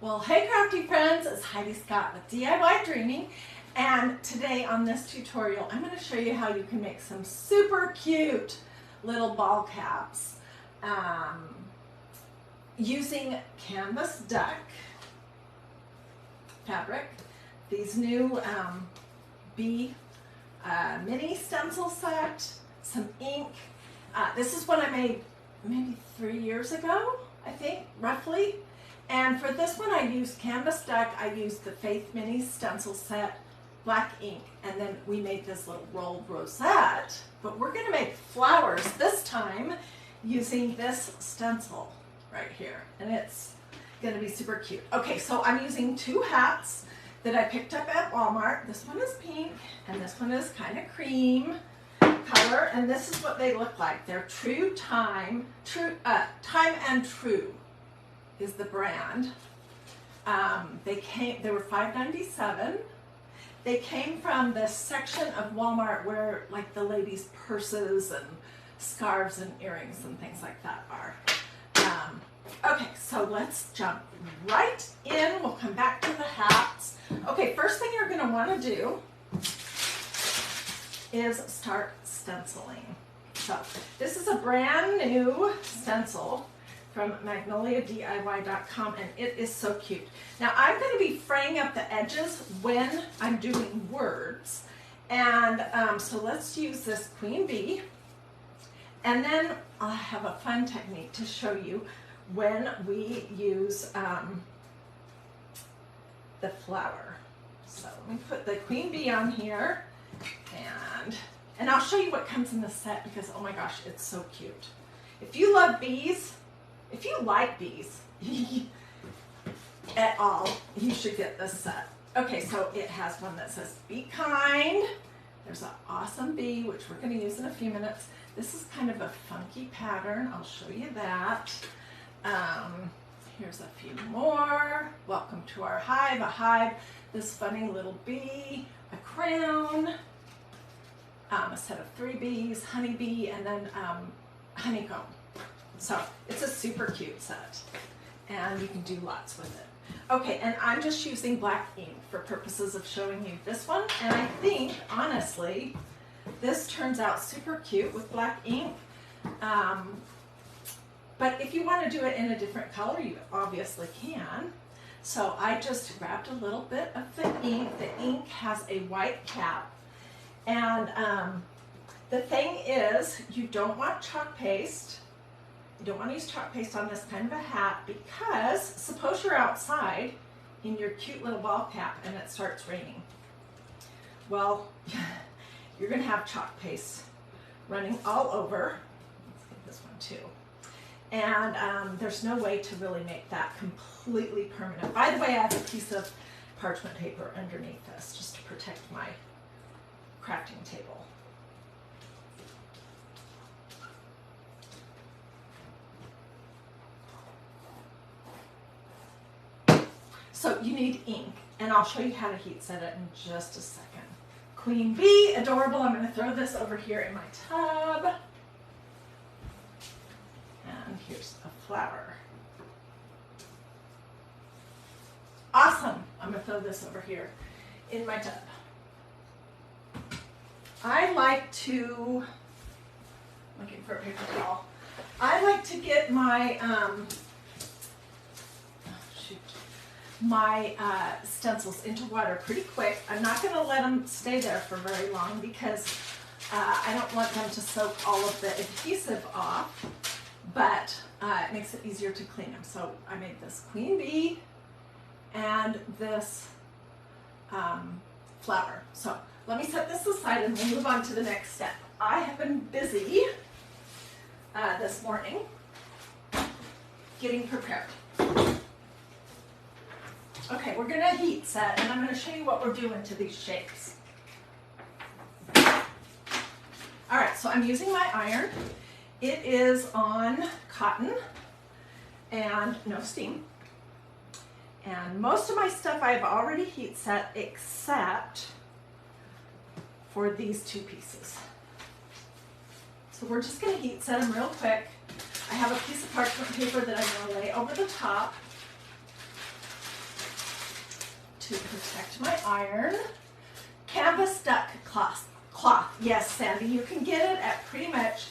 Well, hey crafty friends, it's Hiedi Scott with DiyDreaming, and today on this tutorial I'm going to show you how you can make some super cute little ball caps using canvas duck fabric, these new bee mini stencil set, some ink. This is one I made maybe 3 years ago, I think, roughly. And for this one I used canvas duck, I used the Faith Mini stencil set, black ink, and then we made this little rolled rosette. But we're going to make flowers this time using this stencil right here. And it's going to be super cute. Okay, so I'm using 2 hats that I picked up at Walmart. This one is pink and this one is kind of cream color. And this is what they look like. They're Time and True is the brand. They were $5.97. They came from this section of Walmart where like the ladies' purses and scarves and earrings and things like that are. Okay, so let's jump right in. We'll come back to the hats. Okay, first thing you're going to want to do is start stenciling. So this is a brand new stencil from magnoliadiy.com, and it is so cute. Now I'm going to be fraying up the edges when I'm doing words, and so let's use this queen bee, and then I'll have a fun technique to show you when we use the flower. So let me put the queen bee on here, and I'll show you what comes in the set because oh my gosh, it's so cute. If you love bees, if you like bees at all, you should get this set. Okay, so it has one that says be kind. There's an awesome bee, which we're going to use in a few minutes. This is kind of a funky pattern. I'll show you that. Here's a few more. Welcome to our hive. A hive, this funny little bee, a crown, a set of 3 bees, honeybee, and then honeycomb. So it's a super cute set, and you can do lots with it. Okay, and I'm just using black ink for purposes of showing you this one, and I think, honestly, this turns out super cute with black ink. But if you want to do it in a different color, you obviously can. So I just grabbed a little bit of the ink. The ink has a white cap, and the thing is, you don't want chalk paste. You don't want to use chalk paste on this kind of a hat because suppose you're outside in your cute little ball cap and it starts raining. Well, you're going to have chalk paste running all over. Let's get this one too. And there's no way to really make that completely permanent. By the way, I have a piece of parchment paper underneath this just to protect my crafting table. So you need ink, and I'll show you how to heat set it in just a second. Queen bee, adorable. I'm going to throw this over here in my tub. And here's a flower. Awesome. I'm going to throw this over here in my tub. I like to, looking for a paper towel, I like to get my, stencils into water pretty quick. I'm not going to let them stay there for very long because I don't want them to soak all of the adhesive off, but it makes it easier to clean them. So I made this queen bee and this flower. So let me set this aside and we'll move on to the next step. I have been busy this morning getting prepared. Okay, we're going to heat set, and I'm going to show you what we're doing to these shapes. All right, so I'm using my iron. It is on cotton and no steam. And most of my stuff I've already heat set except for these 2 pieces. So we're just going to heat set them real quick. I have a piece of parchment paper that I'm going to lay over the top. to protect my iron. Canvas duck cloth. Yes, Sandy, you can get it at pretty much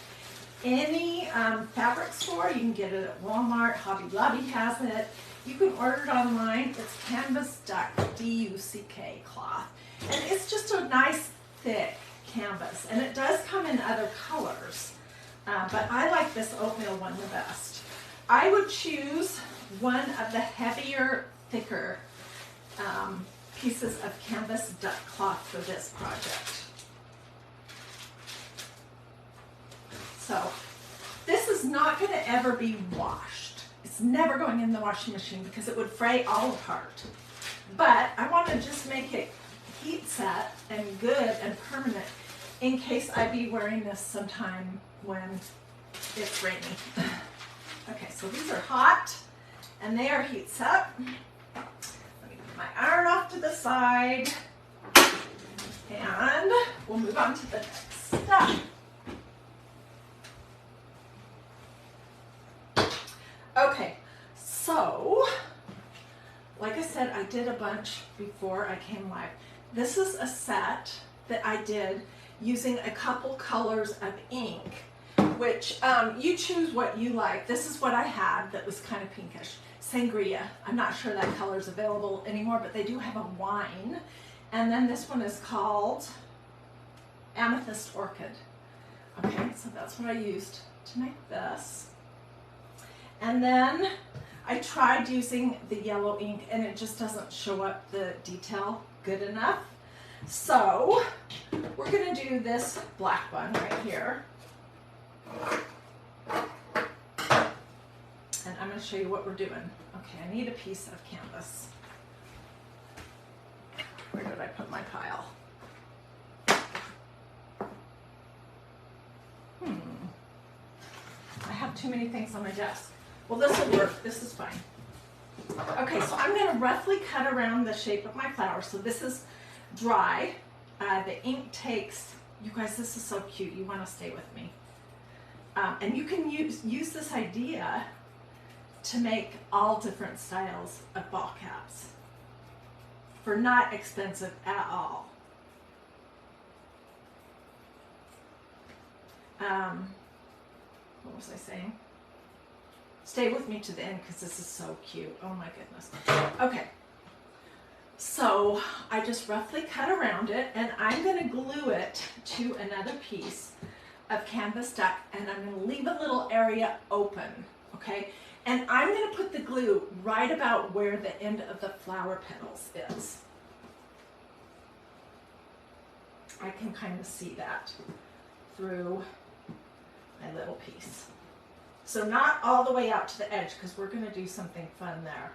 any fabric store. You can get it at Walmart. Hobby Lobby has it. You can order it online. It's canvas duck, D-U-C-K cloth. And it's just a nice thick canvas. And it does come in other colors. But I like this oatmeal one the best. I would choose one of the heavier, thicker pieces of canvas duck cloth for this project. So this is not going to ever be washed. It's never going in the washing machine because it would fray all apart. But I want to just make it heat set and good and permanent in case I be wearing this sometime when it's rainy. Okay, so these are hot and they are heat set. Let me put my iron off to the side and we'll move on to the next step. Okay, so like I said, I did a bunch before I came live. This is a set that I did using a couple colors of ink, which you choose what you like. This is what I had that was kind of pinkish. Sangria. I'm not sure that color is available anymore, but they do have a wine. And then this one is called Amethyst Orchid. Okay, so that's what I used to make this. And then I tried using the yellow ink and it just doesn't show up the detail good enough. So we're going to do this black one right here. And I'm going to show you what we're doing. Okay, I need a piece of canvas. Where did I put my pile? I have too many things on my desk. Well, this will work. This is fine. Okay, so I'm going to roughly cut around the shape of my flower. So this is dry. The ink takes, you guys, this is so cute. You want to stay with me. And you can use this idea to make all different styles of ball caps for not expensive at all. What was I saying? Stay with me to the end because this is so cute. Oh my goodness. Okay. So I just roughly cut around it and I'm going to glue it to another piece of canvas duck and I'm going to leave a little area open. Okay. And I'm going to put the glue right about where the end of the flower petals is. I can kind of see that through my little piece. So not all the way out to the edge because we're going to do something fun there.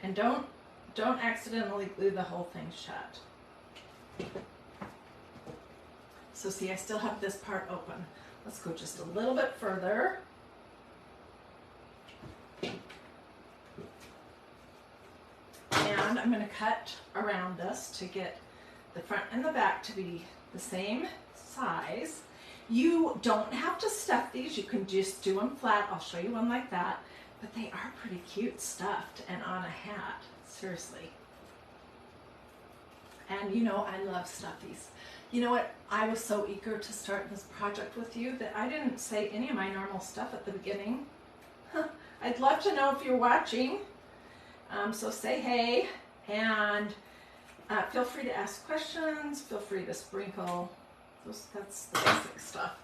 And don't accidentally glue the whole thing shut. So see, I still have this part open. Let's go just a little bit further. And I'm going to cut around this to get the front and the back to be the same size. You don't have to stuff these. You can just do them flat. I'll show you one like that. But they are pretty cute stuffed and on a hat. Seriously. And you know, I love stuffies. You know what? I was so eager to start this project with you that I didn't say any of my normal stuff at the beginning. I'd love to know if you're watching. So say hey and feel free to ask questions. Feel free to sprinkle. That's the basic stuff.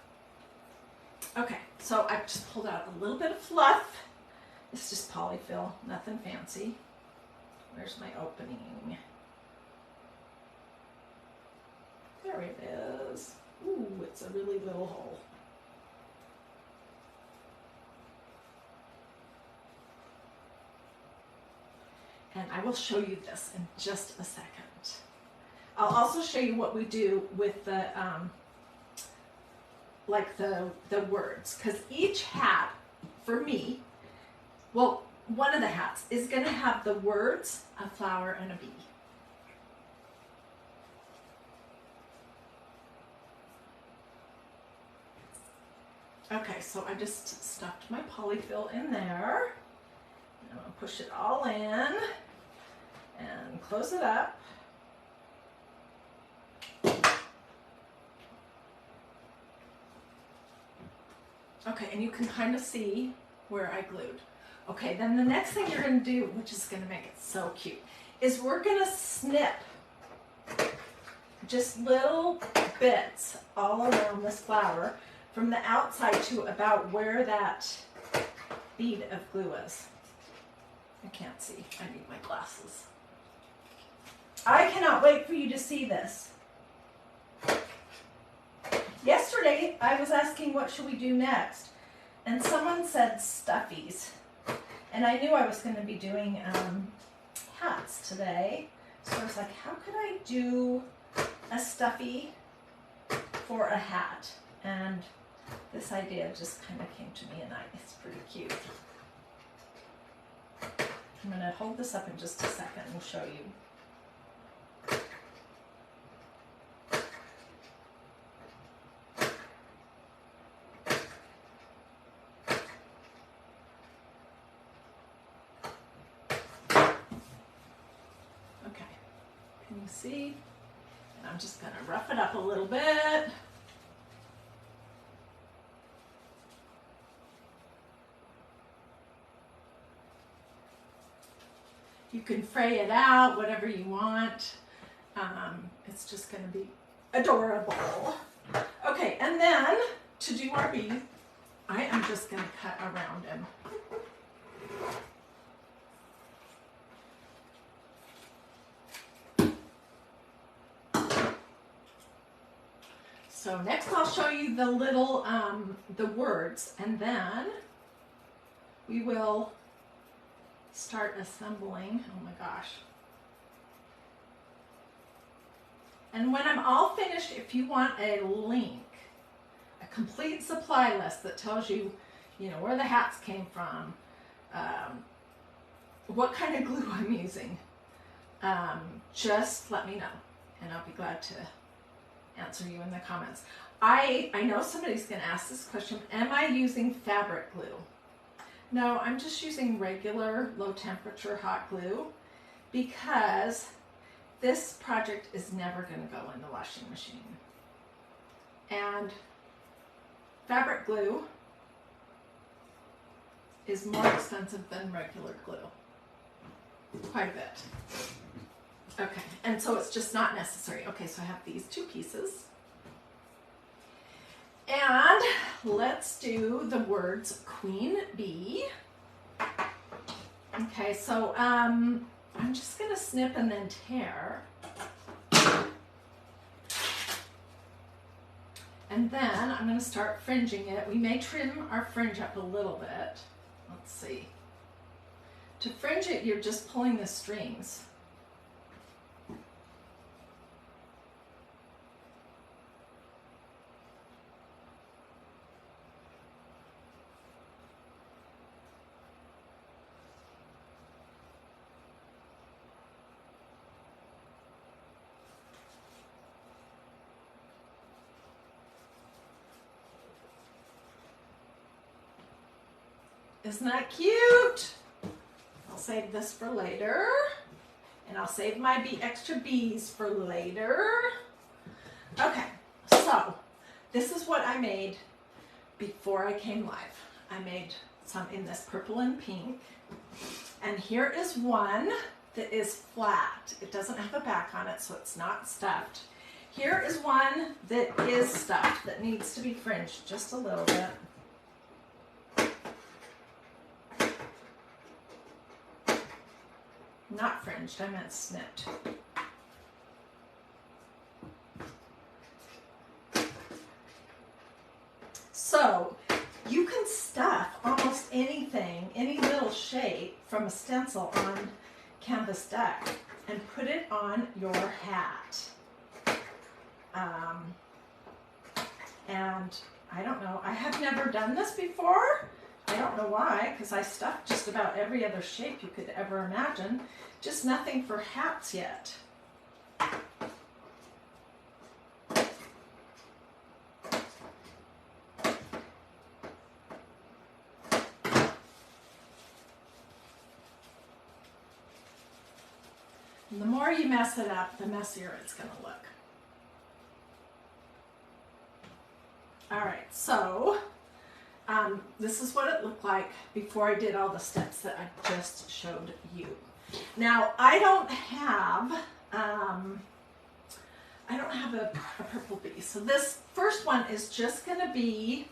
Okay, so I've just pulled out a little bit of fluff. It's just polyfill, nothing fancy. Where's my opening? There it is. Ooh, it's a really little hole. And I will show you this in just a second. I'll also show you what we do with the, like the words. Because each hat, for me, well, one of the hats is going to have the words, a flower, and a bee. Okay, so I just stuffed my polyfill in there. I'm gonna push it all in and close it up. Okay, and you can kind of see where I glued. Okay, then the next thing you're gonna do, which is gonna make it so cute, is we're gonna snip just little bits all around this flower from the outside to about where that bead of glue is. I can't see, I need my glasses. I cannot wait for you to see this. Yesterday, I was asking what should we do next, and someone said stuffies, and I knew I was going to be doing hats today, so I was like, how could I do a stuffy for a hat? And this idea just kind of came to me, and it's pretty cute. I'm going to hold this up in just a second and show you. You see, and I'm just going to rough it up a little bit. You can fray it out, whatever you want. It's just going to be adorable. Okay, and then to do our bead, I am just going to cut around him. So next I'll show you the little, the words, and then we will start assembling. Oh my gosh. And when I'm all finished, if you want a link, a complete supply list that tells you, you know, where the hats came from, what kind of glue I'm using, just let me know, and I'll be glad to answer you in the comments. I know somebody's going to ask this question, am I using fabric glue? No, I'm just using regular low temperature hot glue because this project is never going to go in the washing machine. And fabric glue is more expensive than regular glue. Quite a bit. Okay, and so it's just not necessary. Okay, so I have these two pieces. And let's do the words Queen Bee. Okay, so I'm just gonna snip and then tear. And then I'm gonna start fringing it. We may trim our fringe up a little bit. Let's see. To fringe it, you're just pulling the strings. Isn't that cute? I'll save this for later. And I'll save my extra bees for later. Okay, so this is what I made before I came live. I made some in this purple and pink. And here is one that is flat. It doesn't have a back on it, so it's not stuffed. Here is one that is stuffed, that needs to be fringed just a little bit. Not fringed, I meant snipped. So you can stuff almost anything, any little shape from a stencil on canvas deck and put it on your hat. And I don't know, I have never done this before. I don't know why, because I stuffed just about every other shape you could ever imagine, just nothing for hats yet. And the more you mess it up, the messier it's going to look. All right, so this is what it looked like before I did all the steps that I just showed you. Now, I don't have a purple bee. So this first one is just going to be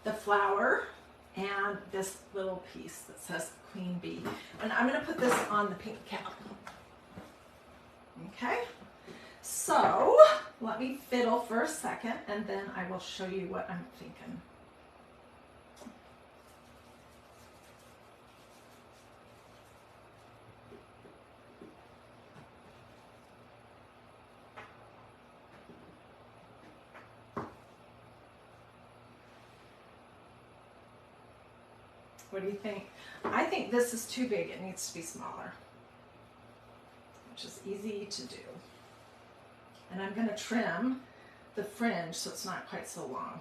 the flower and this little piece that says Queen Bee. And I'm going to put this on the pink cap. Okay, so let me fiddle for a second and then I will show you what I'm thinking. What do you think? I think this is too big. It needs to be smaller, which is easy to do. And I'm going to trim the fringe so it's not quite so long.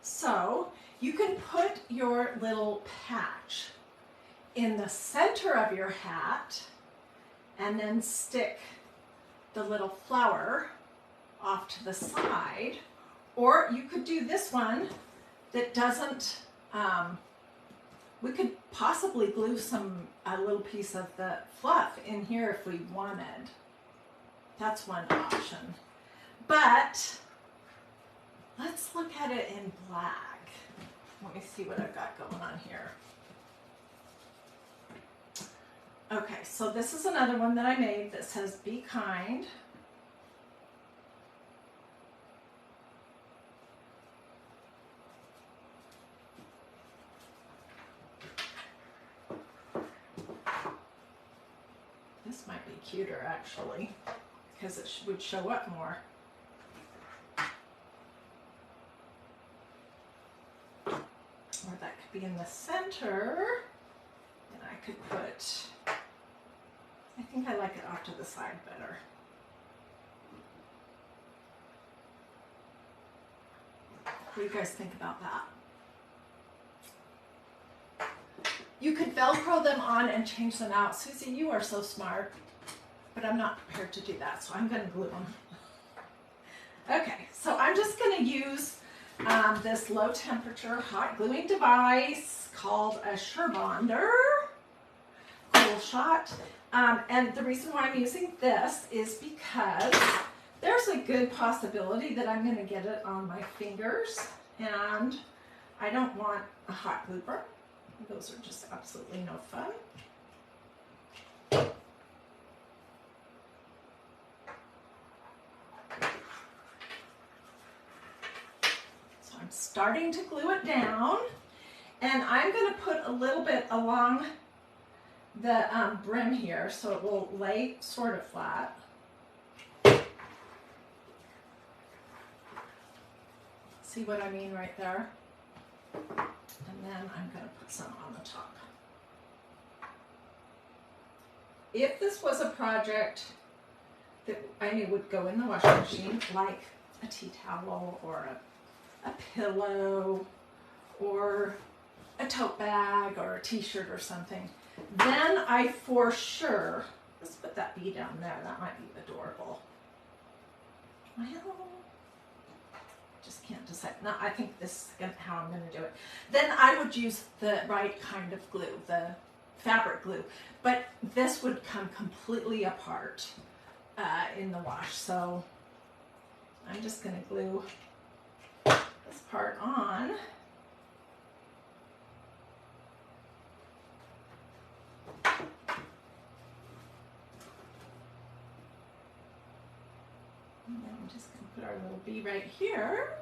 So you can put your little patch in the center of your hat and then stick the little flower off to the side, or you could do this one that doesn't, we could possibly glue a little piece of the fluff in here if we wanted. That's one option. But let's look at it in black. Let me see what I've got going on here. Okay, so this is another one that I made that says Be Kind. This might be cuter actually, because it would show up more. Or that could be in the center, and I could put, I think I like it off to the side better. What do you guys think about that? You could Velcro them on and change them out. Susie, you are so smart, but I'm not prepared to do that, so I'm going to glue them. Okay, so I'm just going to use this low temperature hot gluing device called a Surebonder Cool Shot. And the reason why I'm using this is because there's a good possibility that I'm going to get it on my fingers, and I don't want a hot glue burn. Those are just absolutely no fun. I'm starting to glue it down, and I'm going to put a little bit along the brim here so it will lay sort of flat. See what I mean right there? And then I'm going to put some on the top. If this was a project that I knew would go in the washing machine, like a tea towel or a pillow or a tote bag or a t-shirt or something, then I for sure, let's put that bee down there, that might be adorable. Well, just can't decide. No, I think this is how I'm going to do it. Then I would use the right kind of glue, the fabric glue, but this would come completely apart in the wash. So I'm just going to glue this part on. And then I'm just going to put our little bee right here.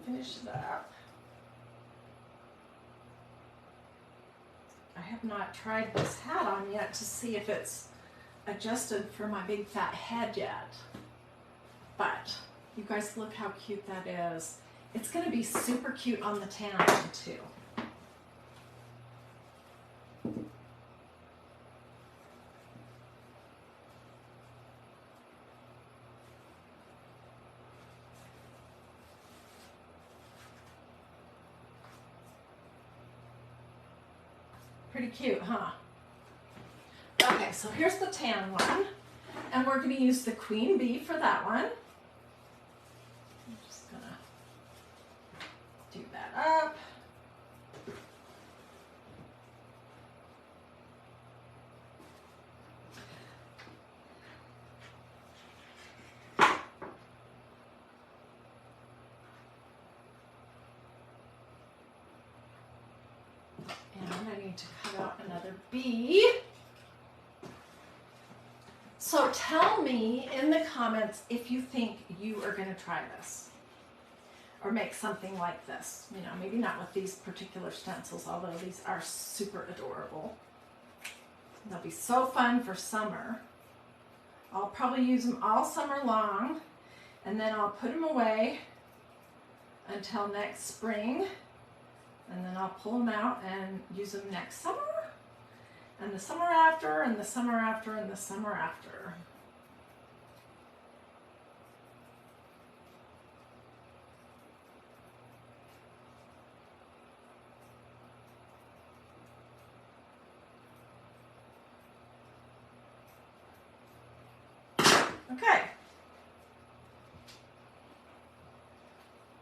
finish it up. I have not tried this hat on yet to see if it's adjusted for my big fat head yet. But you guys look how cute that is. It's going to be super cute on the tan one too. Pretty cute, huh? Okay, so here's the tan one, and we're going to use the queen bee for that one. I'm just going to do that up. And I need to cut out another bee. So tell me in the comments if you think you are going to try this or make something like this. You know, maybe not with these particular stencils, although these are super adorable. They'll be so fun for summer. I'll probably use them all summer long, and then I'll put them away until next spring, and then I'll pull them out and use them next summer, and the summer after, and the summer after, and the summer after. Okay.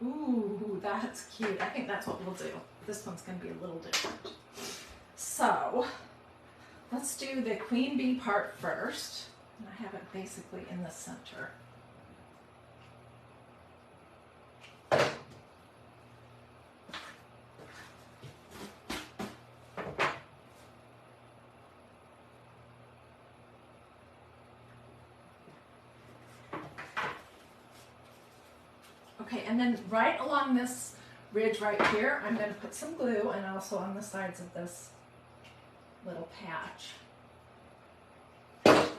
Ooh, that's cute. I think that's what we'll do. This one's going to be a little different. So, let's do the queen bee part first. And I have it basically in the center. Okay, and then right along this ridge right here, I'm going to put some glue, and also on the sides of this little patch. That's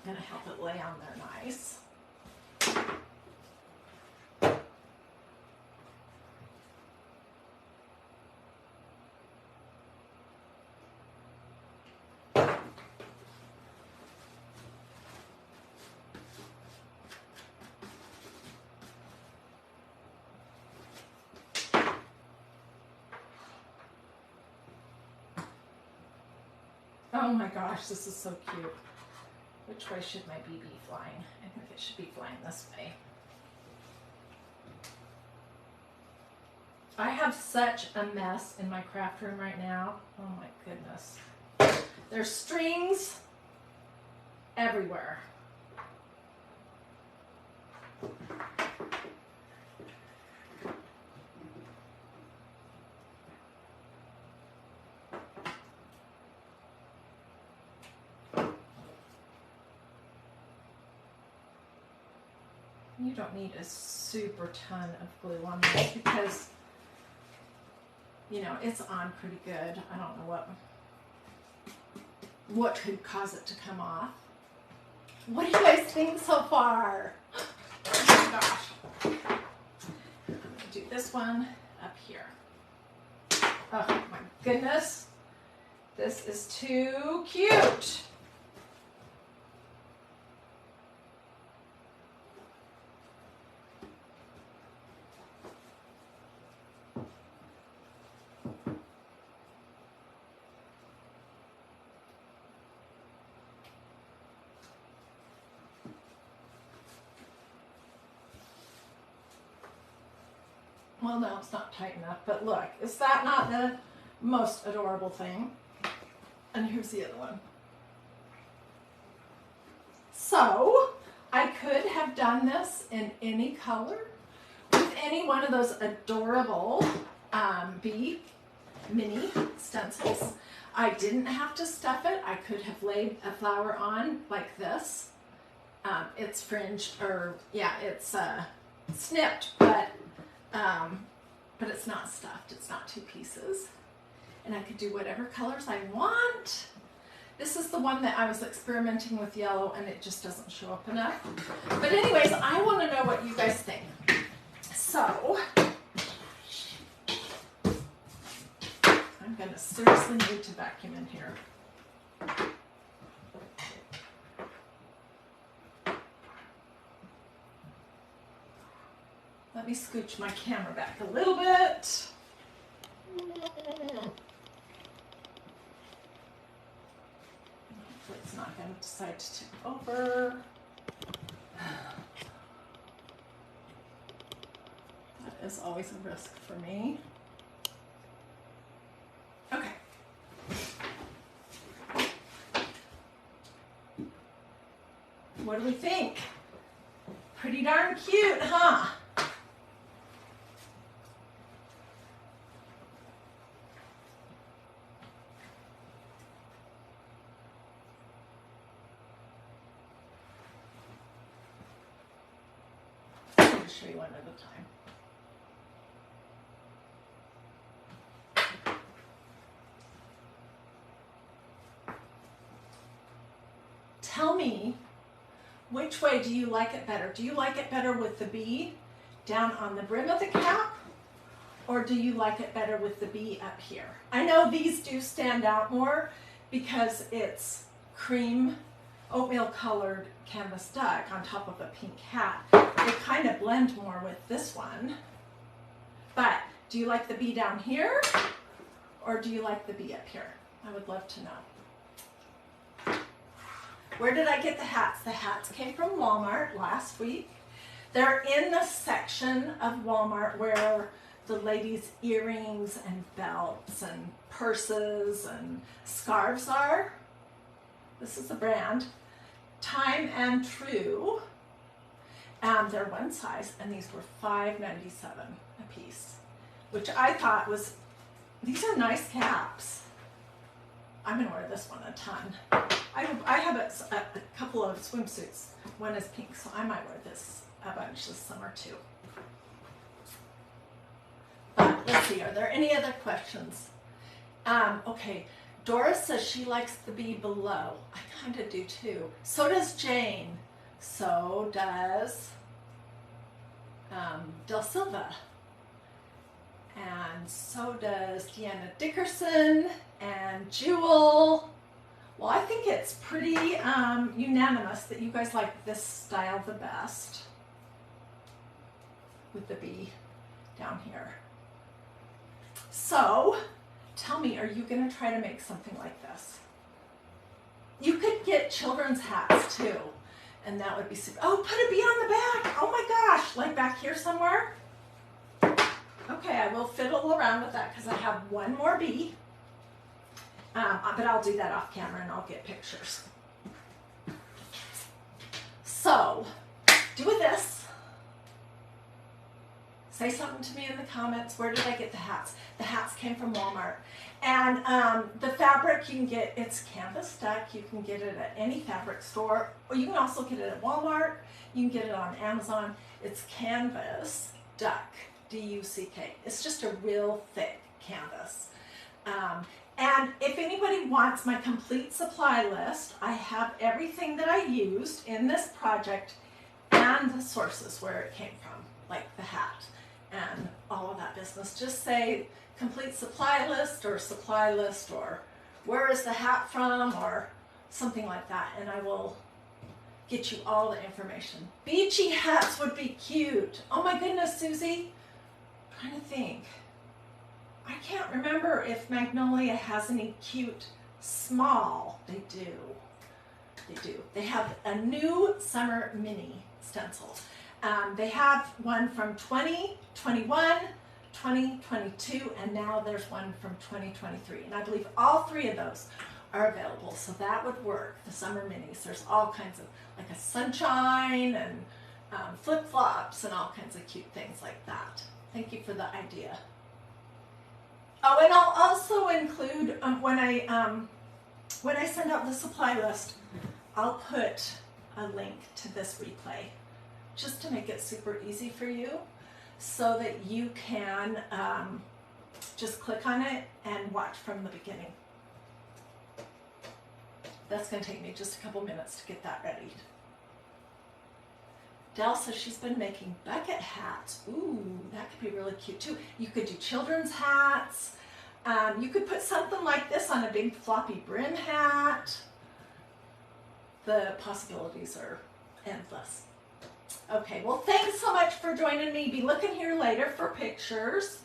going to help it lay on there nice. Oh my gosh, this is so cute. Which way should my bee be flying? I think it should be flying this way. I have such a mess in my craft room right now. Oh my goodness. There's strings everywhere. You don't need a super ton of glue on this because, you know, it's on pretty good. I don't know what could cause it to come off. What do you guys think so far? Oh my gosh. I'm going to do this one up here. Oh my goodness. This is too cute. Well, no, it's not tight enough, but look, is that not the most adorable thing? And here's the other one. So, I could have done this in any color with any one of those adorable bee mini stencils. I didn't have to stuff it. I could have laid a flower on like this. It's fringed, or yeah, it's snipped, but it's not stuffed. It's not 2 pieces. And I could do whatever colors I want. This is the one that I was experimenting with yellow and it just doesn't show up enough. But anyways, I want to know what you guys think. So, I'm going to seriously need to vacuum in here. Let me scooch my camera back a little bit. Hopefully it's not going to decide to tip over. That is always a risk for me. Okay. What do we think? Pretty darn cute, huh? Show you one at a time. Tell me, which way do you like it better? Do you like it better with the bee down on the brim of the cap, or do you like it better with the bee up here? I know these do stand out more because it's cream oatmeal colored canvas duck on top of a pink hat. They kind of blend more with this one. But do you like the bee down here or do you like the bee up here? I would love to know. Where did I get the hats? The hats came from Walmart last week. They're in the section of Walmart where the ladies' earrings and belts and purses and scarves are. This is the brand. Time and True. They're one size, and these were $5.97 a piece, which I thought was, these are nice caps. I'm gonna wear this one a ton. I have a couple of swimsuits. One is pink, so I might wear this a bunch this summer too. But let's see, are there any other questions? Okay. Doris says she likes the bee below. I kind of do too. So does Jane. So does Del Silva. And so does Deanna Dickerson and Jewel. Well, I think it's pretty unanimous that you guys like this style the best with the bee down here. So, tell me, are you going to try to make something like this? You could get children's hats too, and that would be super. Oh, put a bee on the back. Oh my gosh, like back here somewhere? Okay, I will fiddle around with that because I have one more bee, but I'll do that off camera and I'll get pictures. So, do with this. Say something to me in the comments. Where did I get the hats? The hats came from Walmart. And the fabric you can get, it's canvas duck. You can get it at any fabric store, or you can also get it at Walmart. You can get it on Amazon. It's canvas duck, D-U-C-K. It's just a real thick canvas. And if anybody wants my complete supply list, I have everything that I used in this project and the sources where it came from, like the hat and all of that business. Just say complete supply list or where is the hat from or something like that, and I will get you all the information. Beachy hats would be cute. Oh my goodness, Susie. I'm trying to think. I can't remember if Magnolia has any cute small. They do. They do. They have a new summer mini stencil. They have one from 2021, 2022, and now there's one from 2023. And I believe all three of those are available, so that would work, the summer minis. There's all kinds of, like a sunshine and flip-flops and all kinds of cute things like that. Thank you for the idea. Oh, and I'll also include, when I send out the supply list, I'll put a link to this replay just to make it super easy for you so that you can just click on it and watch from the beginning. That's going to take me just a couple minutes to get that ready. Dell says she's been making bucket hats. Ooh, that could be really cute too. You could do children's hats. You could put something like this on a big floppy brim hat. The possibilities are endless. Okay, well, thanks so much for joining me. Be looking here later for pictures.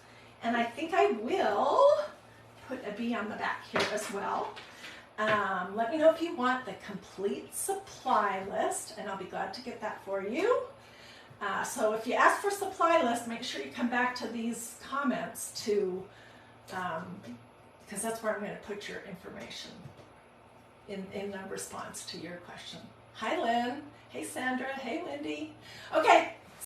And I think I will put a bee on the back here as well. Let me know if you want the complete supply list, and I'll be glad to get that for you. So if you ask for supply list, make sure you come back to these comments to, because that's where I'm going to put your information in response to your question. Hi, Lynn. Hey, Sandra. Hey, Wendy. Okay,